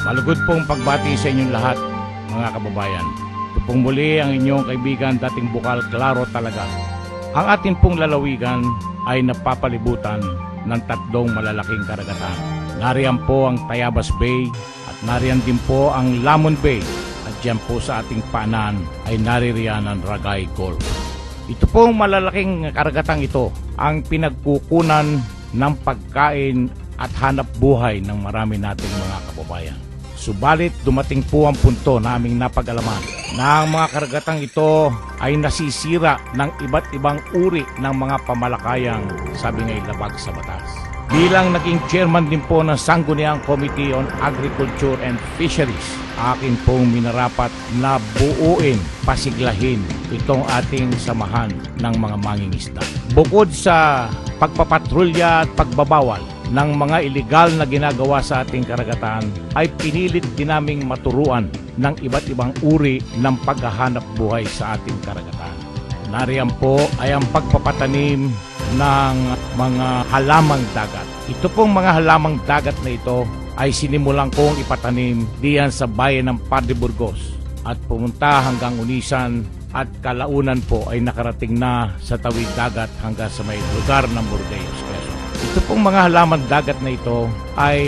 Malugod pong pagbati sa inyong lahat, mga kababayan. Ito pong muli ang inyong kaibigan, dating bukal klaro talaga. Ang ating pong lalawigan ay napapalibutan ng tatlong malalaking karagatan. Nariyan po ang Tayabas Bay at nariyan din po ang Lamon Bay. At diyan po sa ating paanan ay naririyan ang Ragay Gulf. Ito pong malalaking karagatang ito ang pinagkukunan ng pagkain at hanap buhay ng marami nating mga kababayan. Subalit dumating po ang punto na aming napag-alaman na ang mga karagatang ito ay nasisira ng iba't ibang uri ng mga pamalakayang sabi nga'y labag sa batas. Bilang naging chairman din po ng Sangguniang Committee on Agriculture and Fisheries, akin pong minarapat na buuin, pasiglahin itong ating samahan ng mga mangingisda. Bukod sa pagpapatrolya at pagbabawal ng mga ilegal na ginagawa sa ating karagatan, ay pinilit din naming maturuan ng iba't ibang uri ng paghahanap buhay sa ating karagatan. Nariyan po ay ang pagpapatanim ng mga halamang dagat. Ito pong mga halamang dagat na ito ay sinimulan kong ipatanim diyan sa bayan ng Padre Burgos at pumunta hanggang Unisan at kalaunan po ay nakarating na sa tawid dagat hanggang sa may lugar ng Burdeos. Ito pong mga halaman dagat na ito ay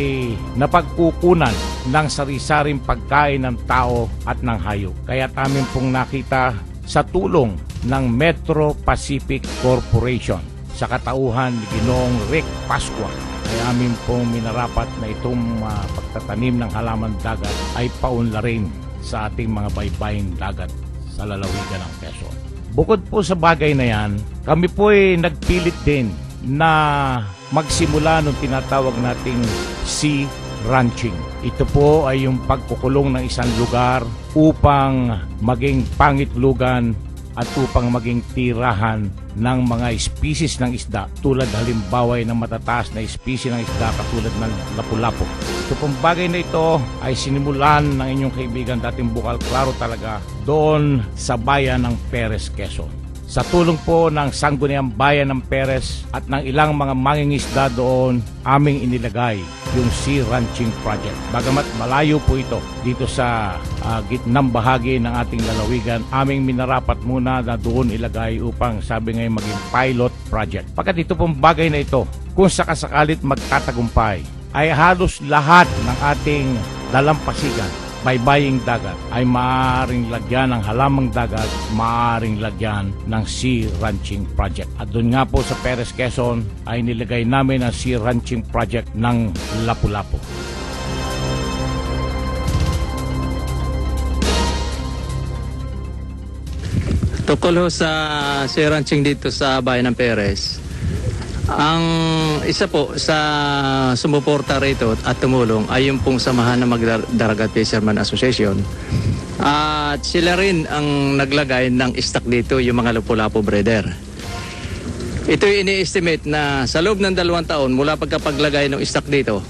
napagkukunan ng sari-saring pagkain ng tao at ng hayop. Kaya amin pong nakita sa tulong ng Metro Pacific Corporation sa katauhan ni Ginoong Rick Pascua ay amin pong minarapat na itong pagtatanim ng halaman dagat ay paunlarin sa ating mga baybaying dagat sa lalawigan ng Quezon. Bukod po sa bagay na yan, kami po ay nagpilit din na magsimula nung tinatawag nating sea ranching. Ito po ay yung pagkukulong ng isang lugar upang maging pangitlugan at upang maging tirahan ng mga species ng isda tulad halimbawa ng matataas na species ng isda katulad ng lapu-lapu. Ito pong bagay na ito ay sinimulan ng inyong kaibigan dating bukal klaro talaga doon sa bayan ng Perez, Quezon. Sa tulong po ng Sangguniang Bayan ng Perez at ng ilang mga mangingisda doon, aming inilagay yung Sea Ranching Project. Bagamat malayo po ito dito sa gitnang bahagi ng ating lalawigan, aming minarapat muna na doon ilagay upang sabi ngayon maging pilot project. Pagkat ito pong bagay na ito, kung sakasakalit magtatagumpay, ay halos lahat ng ating dalampasigan, baybaying dagat ay maaaring lagyan ng halamang dagat, maaaring lagyan ng Sea Ranching Project. At doon nga po sa Perez, Quezon ay nilagay namin ang Sea Ranching Project ng lapu-lapu. Tukol ho sa Sea Ranching dito sa bayan ng Perez, ang isa po sa sumuporta rito at tumulong ay yung pong samahan ng Magdaragat Fisherman Association. At sila rin ang naglagay ng stock dito, yung mga lapu-lapu breeder. Ito yung ini-estimate na sa loob ng 2 taon mula pagkapaglagay ng stock dito,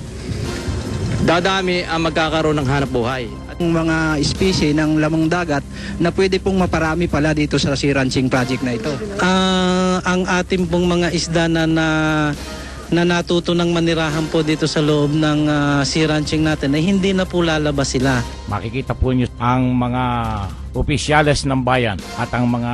dadami ang magkakaroon ng hanap buhay. Mga species ng lamang dagat na pwede pong maparami pala dito sa Sea Ranching Project na ito. Ang ating pong mga isda na natuto ng manirahan po dito sa loob ng Sea Ranching natin ay hindi na po lalabas sila. Makikita po niyo ang mga opisyales ng bayan at ang mga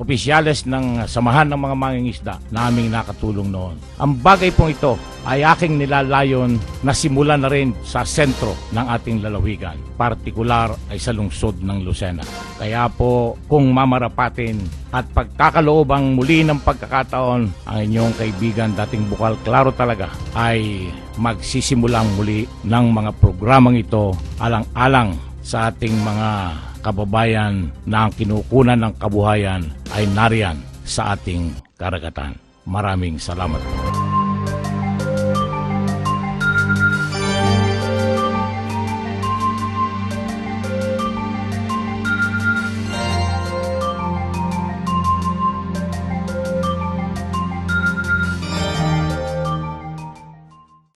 opisyales ng samahan ng mga mangingisda na aming nakatulong noon. Ang bagay pong ito ay aking nilalayon na simulan na rin sa sentro ng ating lalawigan, partikular ay sa lungsod ng Lucena. Kaya po kung mamarapatin at pagkakaloobang muli ng pagkakataon, ang inyong kaibigan dating bukal klaro talaga ay magsisimulang muli ng mga programang ito alang-alang sa ating mga kababayan na ang kinukunan ng kabuhayan ay nariyan sa ating karagatan. Maraming salamat.